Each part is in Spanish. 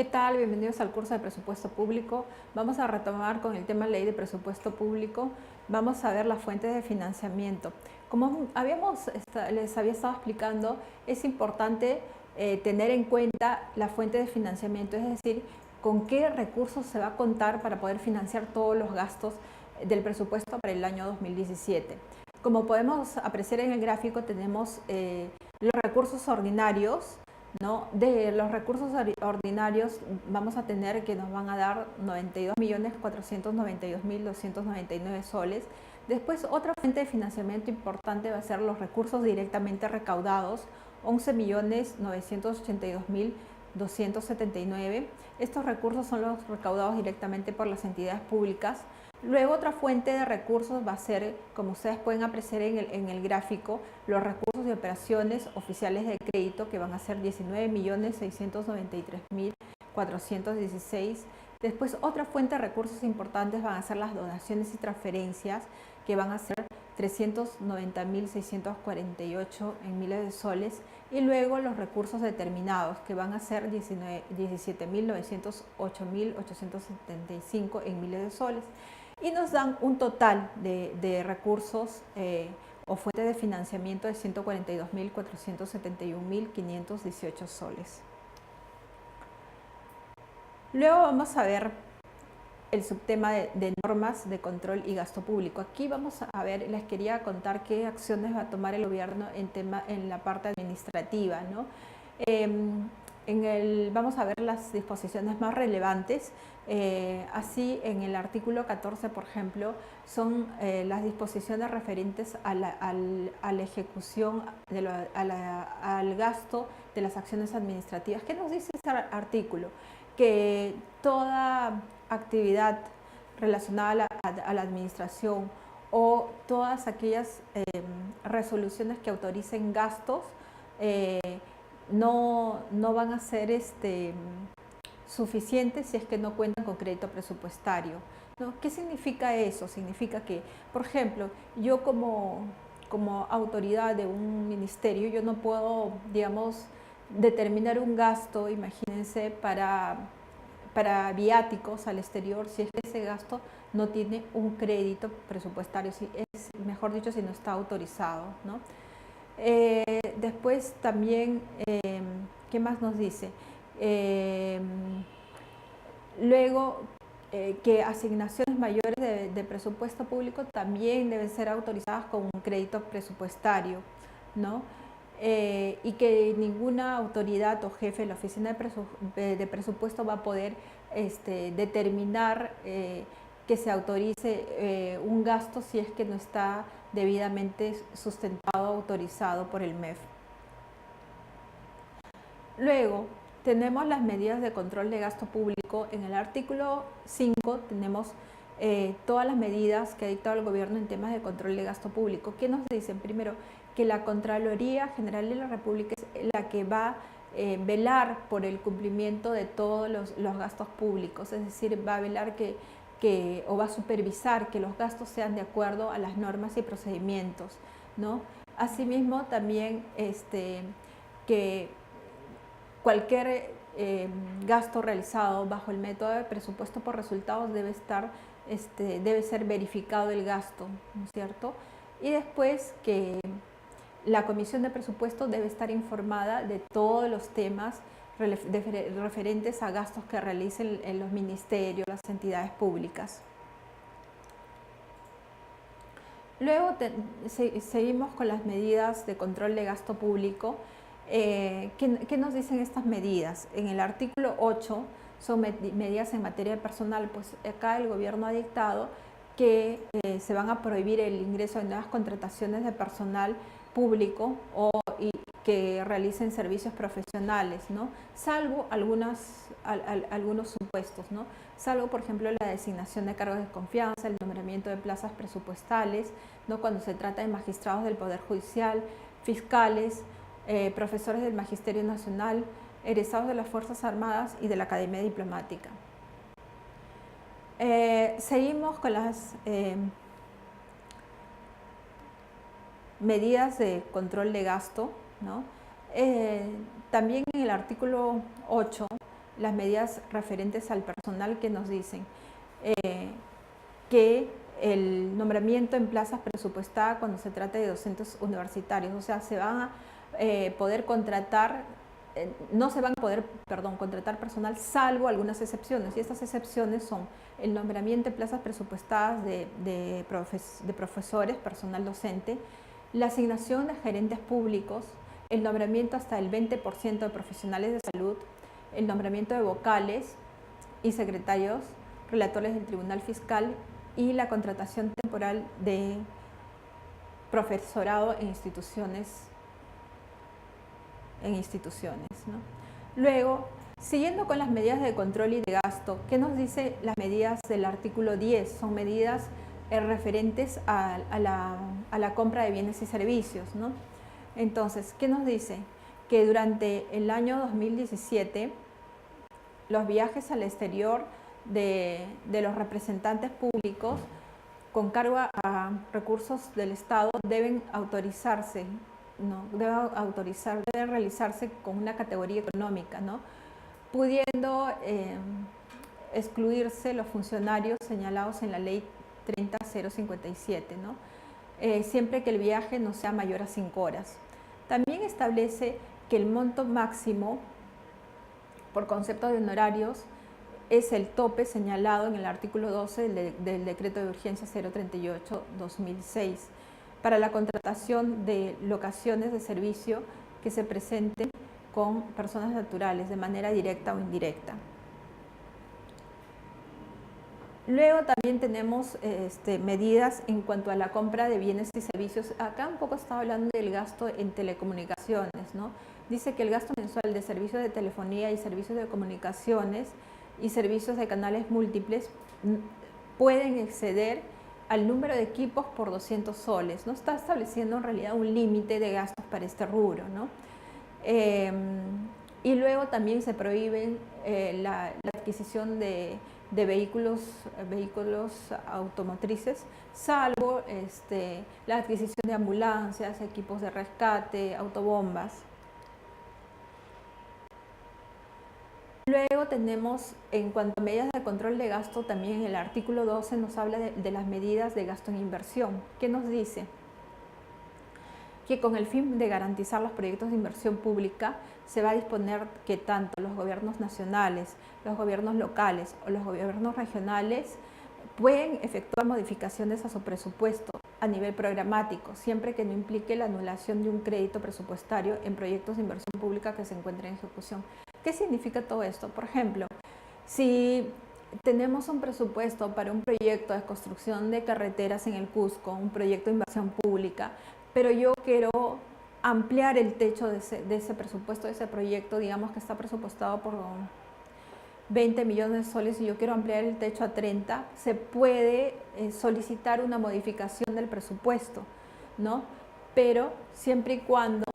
¿Qué tal? Bienvenidos al curso de presupuesto público. Vamos a retomar con el tema ley de presupuesto público. Vamos a ver las fuentes de financiamiento. Como les había estado explicando, es importante tener en cuenta la fuente de financiamiento, es decir, con qué recursos se va a contar para poder financiar todos los gastos del presupuesto para el año 2017. Como podemos apreciar en el gráfico, tenemos los recursos ordinarios, ¿no? De los recursos ordinarios vamos a tener que nos van a dar 92.492.299 soles. Después, otra fuente de financiamiento importante va a ser los recursos directamente recaudados, 11.982.279. Estos recursos son los recaudados directamente por las entidades públicas. Luego, otra fuente de recursos va a ser, como ustedes pueden apreciar en el gráfico, los recursos de operaciones oficiales de crédito, que van a ser 19.693.416. Después, otra fuente de recursos importantes van a ser las donaciones y transferencias, que van a ser 390.648 en miles de soles. Y luego los recursos determinados, que van a ser 17.908.875 en miles de soles. Y nos dan un total de recursos o fuentes de financiamiento de 142.471.518 soles. Luego vamos a ver el subtema de normas de control y gasto público. Aquí vamos a ver, les quería contar qué acciones va a tomar el gobierno en la parte administrativa, ¿no? Vamos a ver las disposiciones más relevantes. Así, en el artículo 14, por ejemplo, son las disposiciones referentes a la ejecución, al gasto de las acciones administrativas. ¿Qué nos dice este artículo? Que toda actividad relacionada a la administración o todas aquellas resoluciones que autoricen gastos no van a ser suficientes si es que no cuentan con crédito presupuestario, ¿no? ¿Qué significa eso? Significa que, por ejemplo, yo como autoridad de un ministerio, yo no puedo, digamos, determinar un gasto, imagínense, para viáticos al exterior, si es que ese gasto no tiene un crédito presupuestario, mejor dicho, si no está autorizado, ¿no? Después también, ¿qué más nos dice? Luego, que asignaciones mayores de presupuesto público también deben ser autorizadas con un crédito presupuestario, ¿no? Y que ninguna autoridad o jefe de la oficina de presupuesto va a poder determinar que se autorice un gasto si es que no está debidamente sustentado o autorizado por el MEF. Luego, tenemos las medidas de control de gasto público. En el artículo 5 tenemos todas las medidas que ha dictado el gobierno en temas de control de gasto público. ¿Qué nos dicen? Primero, que la Contraloría General de la República es la que va a velar por el cumplimiento de todos los gastos públicos, es decir, va a velar o va a supervisar que los gastos sean de acuerdo a las normas y procedimientos, ¿no? Asimismo, también que cualquier gasto realizado bajo el método de presupuesto por resultados debe ser verificado el gasto, ¿no es cierto? Y después que la Comisión de Presupuesto debe estar informada de todos los temas referentes a gastos que realicen en los ministerios, las entidades públicas. Luego seguimos con las medidas de control de gasto público. ¿Qué nos dicen estas medidas? En el artículo 8 son medidas en materia de personal, pues acá el gobierno ha dictado que se van a prohibir el ingreso de nuevas contrataciones de personal público y que realicen servicios profesionales, ¿no? Salvo algunos supuestos, ¿no? Salvo, por ejemplo, la designación de cargos de confianza, el nombramiento de plazas presupuestales, ¿no? Cuando se trata de magistrados del Poder Judicial, fiscales, profesores del Magisterio Nacional, egresados de las Fuerzas Armadas y de la Academia Diplomática. Seguimos con las medidas de control de gasto, ¿no? También en el artículo 8 las medidas referentes al personal que nos dicen que el nombramiento en plazas presupuestadas cuando se trata de docentes universitarios, o sea, se van a poder contratar, no se van a poder, contratar personal salvo algunas excepciones, y estas excepciones son el nombramiento en plazas presupuestadas de profesores, personal docente, la asignación de gerentes públicos, el nombramiento hasta el 20% de profesionales de salud, el nombramiento de vocales y secretarios, relatores del Tribunal Fiscal y la contratación temporal de profesorado en instituciones, ¿no? Luego, siguiendo con las medidas de control y de gasto, ¿qué nos dice las medidas del artículo 10? Son medidas referentes a la compra de bienes y servicios, ¿no? Entonces, ¿qué nos dice? Que durante el año 2017, los viajes al exterior de los representantes públicos con cargo a recursos del Estado deben autorizarse, ¿no? Deben realizarse con una categoría económica, ¿no? Pudiendo excluirse los funcionarios señalados en la ley 30057, ¿no? Siempre que el viaje no sea mayor a 5 horas. También establece que el monto máximo por concepto de honorarios es el tope señalado en el artículo 12 del Decreto de Urgencia 038-2006 para la contratación de locaciones de servicio que se presenten con personas naturales de manera directa o indirecta. Luego también tenemos medidas en cuanto a la compra de bienes y servicios. Acá un poco estaba hablando del gasto en telecomunicaciones, ¿no? Dice que el gasto mensual de servicios de telefonía y servicios de comunicaciones y servicios de canales múltiples pueden exceder al número de equipos por 200 soles. No está estableciendo en realidad un límite de gastos para este rubro, ¿no? Y luego también se prohíben la adquisición de vehículos automotrices, salvo la adquisición de ambulancias, equipos de rescate, autobombas. Luego tenemos, en cuanto a medidas de control de gasto, también el artículo 12 nos habla de las medidas de gasto en inversión. ¿Qué nos dice? Que con el fin de garantizar los proyectos de inversión pública, se va a disponer que tanto los gobiernos nacionales, los gobiernos locales o los gobiernos regionales pueden efectuar modificaciones a su presupuesto a nivel programático, siempre que no implique la anulación de un crédito presupuestario en proyectos de inversión pública que se encuentren en ejecución. ¿Qué significa todo esto? Por ejemplo, si tenemos un presupuesto para un proyecto de construcción de carreteras en el Cusco, un proyecto de inversión pública, pero yo quiero ampliar el techo de ese presupuesto, de ese proyecto, digamos que está presupuestado por 20 millones de soles y yo quiero ampliar el techo a 30, se puede solicitar una modificación del presupuesto, ¿no? Pero siempre y cuando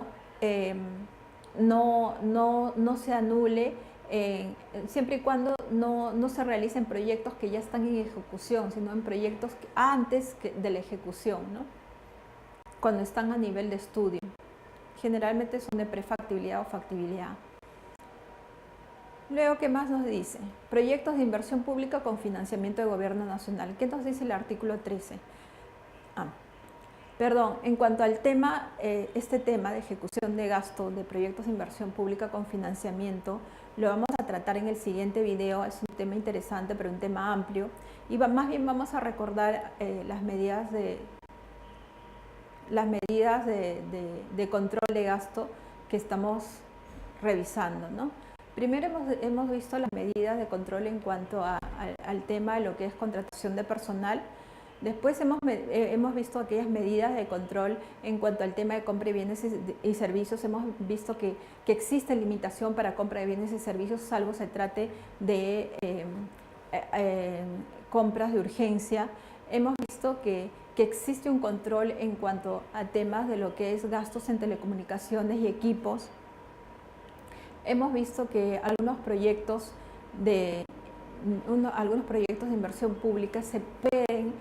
no se anule, siempre y cuando no se realicen proyectos que ya están en ejecución, sino en proyectos antes de la ejecución, ¿no? Cuando están a nivel de estudio. Generalmente son de prefactibilidad o factibilidad. Luego, ¿qué más nos dice? Proyectos de inversión pública con financiamiento de gobierno nacional. ¿Qué nos dice el artículo 13? En cuanto al tema, este tema de ejecución de gasto de proyectos de inversión pública con financiamiento, lo vamos a tratar en el siguiente video. Es un tema interesante, pero un tema amplio. Y más bien vamos a recordar las medidas de control de gasto que estamos revisando, ¿no? Primero hemos visto las medidas de control en cuanto al tema de lo que es contratación de personal. Después hemos visto aquellas medidas de control en cuanto al tema de compra de bienes y servicios. Hemos visto que existe limitación para compra de bienes y servicios, salvo se trate de compras de urgencia. Hemos visto que existe un control en cuanto a temas de lo que es gastos en telecomunicaciones y equipos. Hemos visto que algunos proyectos de inversión pública se pueden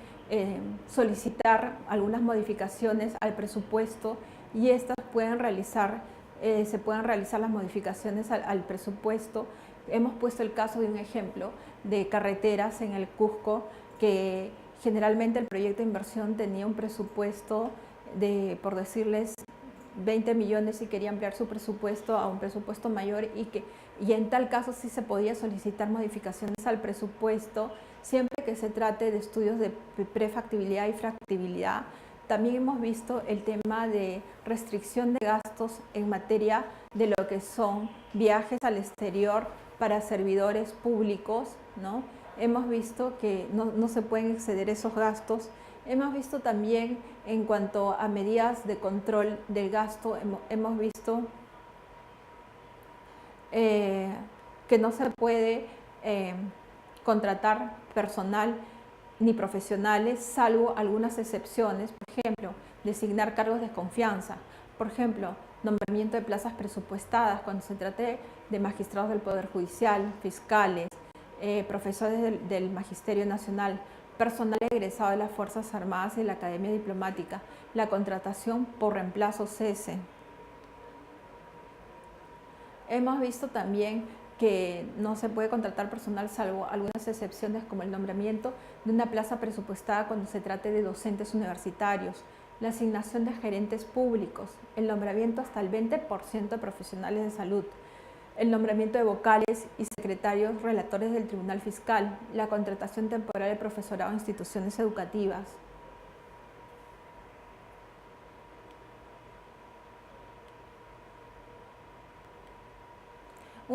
solicitar algunas modificaciones al presupuesto y estas se pueden realizar las modificaciones al presupuesto Hemos puesto el caso de un ejemplo de carreteras en el Cusco, que generalmente el proyecto de inversión tenía un presupuesto de, por decirles, 20 millones y quería ampliar su presupuesto a un presupuesto mayor y en tal caso sí se podía solicitar modificaciones al presupuesto siempre que se trate de estudios de prefactibilidad y factibilidad. También hemos visto el tema de restricción de gastos en materia de lo que son viajes al exterior para servidores públicos, ¿no? Hemos visto que no se pueden exceder esos gastos. Hemos visto también en cuanto a medidas de control del gasto, hemos visto que no se puede contratar personal ni profesionales, salvo algunas excepciones, por ejemplo, designar cargos de confianza, por ejemplo, nombramiento de plazas presupuestadas cuando se trate de magistrados del Poder Judicial, fiscales, profesores del Magisterio Nacional, personal egresado de las Fuerzas Armadas y de la Academia Diplomática, la contratación por reemplazo cese. Hemos visto también que no se puede contratar personal salvo algunas excepciones como el nombramiento de una plaza presupuestada cuando se trate de docentes universitarios, la asignación de gerentes públicos, el nombramiento hasta el 20% de profesionales de salud, el nombramiento de vocales y secretarios relatores del Tribunal Fiscal, la contratación temporal de profesorado en instituciones educativas.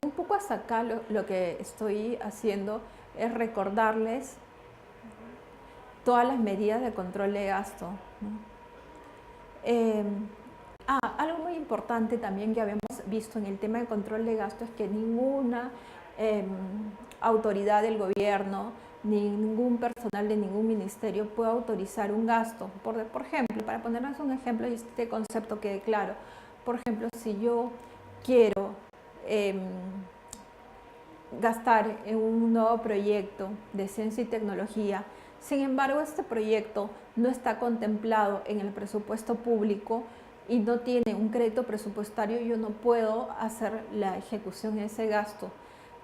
Un poco hasta acá lo que estoy haciendo es recordarles todas las medidas de control de gasto, ¿no? Algo muy importante también que habíamos visto en el tema de control de gasto es que ninguna autoridad del gobierno, ni ningún personal de ningún ministerio puede autorizar un gasto. Por ejemplo, para ponernos un ejemplo y este concepto quede claro, por ejemplo, si yo quiero gastar en un nuevo proyecto de ciencia y tecnología, sin embargo, este proyecto no está contemplado en el presupuesto público y no tiene un crédito presupuestario, yo no puedo hacer la ejecución de ese gasto.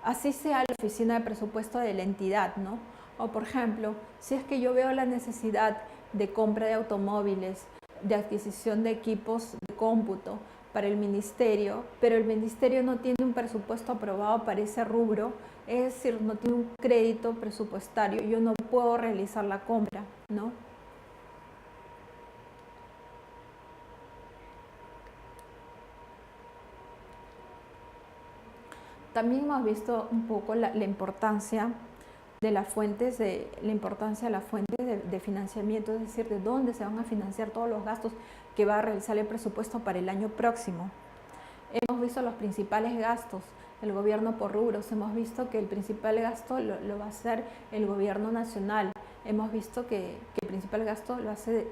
Así sea la oficina de presupuesto de la entidad, ¿no? O por ejemplo, si es que yo veo la necesidad de compra de automóviles, de adquisición de equipos de cómputo para el ministerio, pero el ministerio no tiene un presupuesto aprobado para ese rubro, es decir, no tiene un crédito presupuestario, yo no puedo realizar la compra, ¿no? También hemos visto un poco la importancia de las fuentes de financiamiento, es decir, de dónde se van a financiar todos los gastos que va a realizar el presupuesto para el año próximo. Hemos visto los principales gastos del gobierno por rubros. Hemos visto que el principal gasto lo va a hacer el gobierno nacional. Hemos visto que el principal gasto lo hace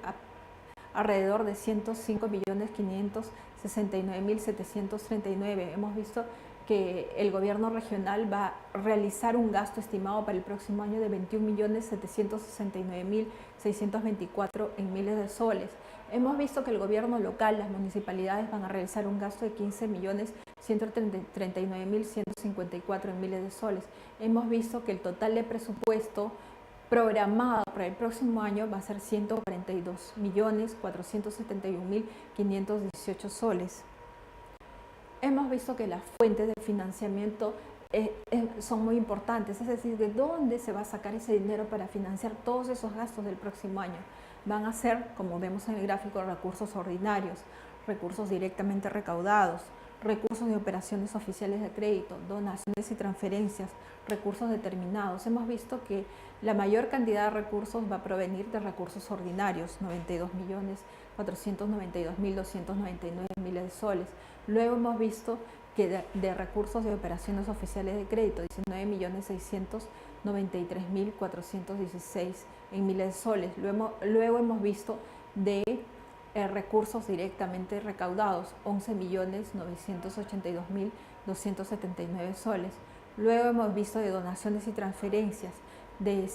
alrededor de 105.569.739. Hemos visto que el gobierno regional va a realizar un gasto estimado para el próximo año de 21.769.624 en miles de soles. Hemos visto que el gobierno local, las municipalidades van a realizar un gasto de 15.139.154 en miles de soles. Hemos visto que el total de presupuesto programado para el próximo año va a ser 142.471.518 soles. Hemos visto que las fuentes de financiamiento son muy importantes, es decir, de dónde se va a sacar ese dinero para financiar todos esos gastos del próximo año. Van a ser, como vemos en el gráfico, recursos ordinarios, recursos directamente recaudados, recursos de operaciones oficiales de crédito, donaciones y transferencias, recursos determinados. Hemos visto que la mayor cantidad de recursos va a provenir de recursos ordinarios, 92.492.299 miles de soles. Luego hemos visto que de recursos de operaciones oficiales de crédito, 19.693.416 en miles de soles. Luego hemos visto de recursos directamente recaudados, 11.982.279 soles. Luego hemos visto de donaciones y transferencias de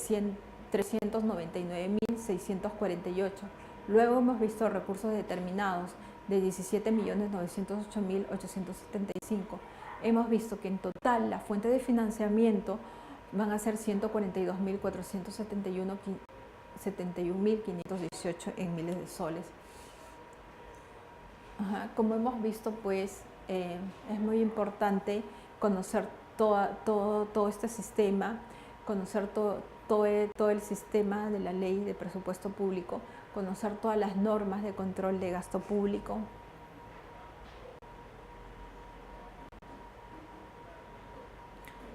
399.648. Luego hemos visto recursos determinados de 17.908.875. hemos visto que en total la fuente de financiamiento van a ser 142.471.518 en miles de soles. Como hemos visto, pues es muy importante conocer todo este sistema, conocer todo el sistema de la ley de presupuesto público, conocer todas las normas de control de gasto público.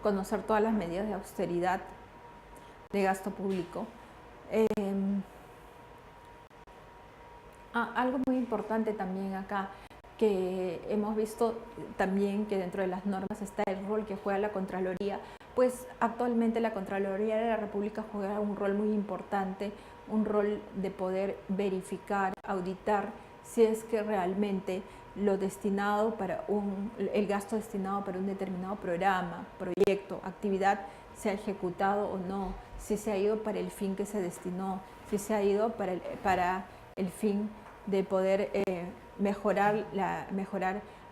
Conocer todas las medidas de austeridad de gasto público. Algo muy importante también acá, que hemos visto también que dentro de las normas está el rol que juega la Contraloría. Pues actualmente la Contraloría de la República juega un rol muy importante, un rol de poder verificar, auditar si es que realmente lo destinado para el gasto destinado para un determinado programa, proyecto, actividad se ha ejecutado o no, si se ha ido para el fin que se destinó, si se ha ido para el fin de poder mejorar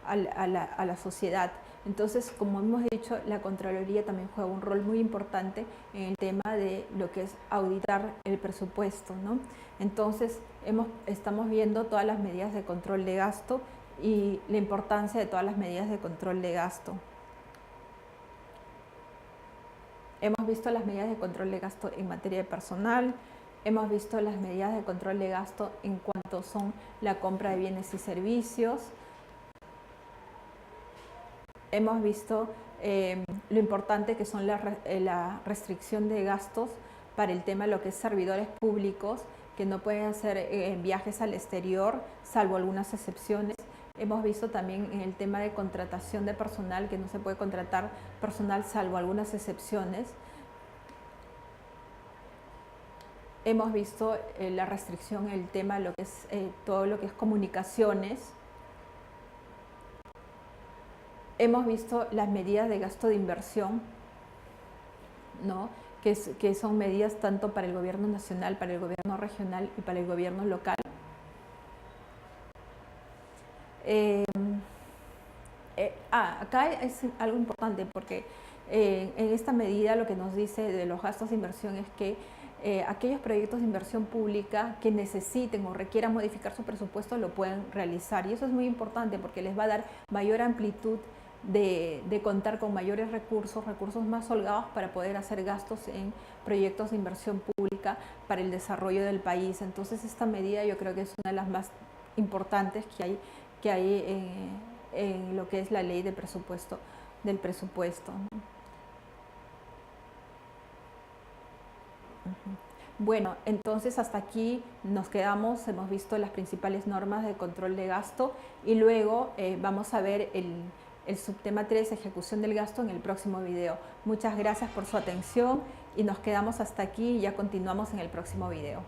a la sociedad. Entonces, como hemos dicho, la Contraloría también juega un rol muy importante en el tema de lo que es auditar el presupuesto, ¿no? Entonces, estamos viendo todas las medidas de control de gasto y la importancia de todas las medidas de control de gasto. Hemos visto las medidas de control de gasto en materia de personal, hemos visto las medidas de control de gasto en cuanto son la compra de bienes y servicios. Hemos visto lo importante que son la restricción de gastos para el tema de lo que es servidores públicos, que no pueden hacer viajes al exterior, salvo algunas excepciones. Hemos visto también en el tema de contratación de personal, que no se puede contratar personal salvo algunas excepciones. Hemos visto la restricción en el tema de lo que es todo lo que es comunicaciones. Hemos visto las medidas de gasto de inversión, ¿no? que son medidas tanto para el gobierno nacional, para el gobierno regional y para el gobierno local. Acá es algo importante porque en esta medida lo que nos dice de los gastos de inversión es que aquellos proyectos de inversión pública que necesiten o requieran modificar su presupuesto lo pueden realizar, y eso es muy importante porque les va a dar mayor amplitud de contar con mayores recursos más holgados para poder hacer gastos en proyectos de inversión pública para el desarrollo del país. Entonces esta medida yo creo que es una de las más importantes que hay en lo que es la ley de presupuesto, del presupuesto. Bueno, entonces hasta aquí nos quedamos, hemos visto las principales normas de control de gasto y luego vamos a ver el subtema 3, ejecución del gasto, en el próximo video. Muchas gracias por su atención y nos quedamos hasta aquí y ya continuamos en el próximo video.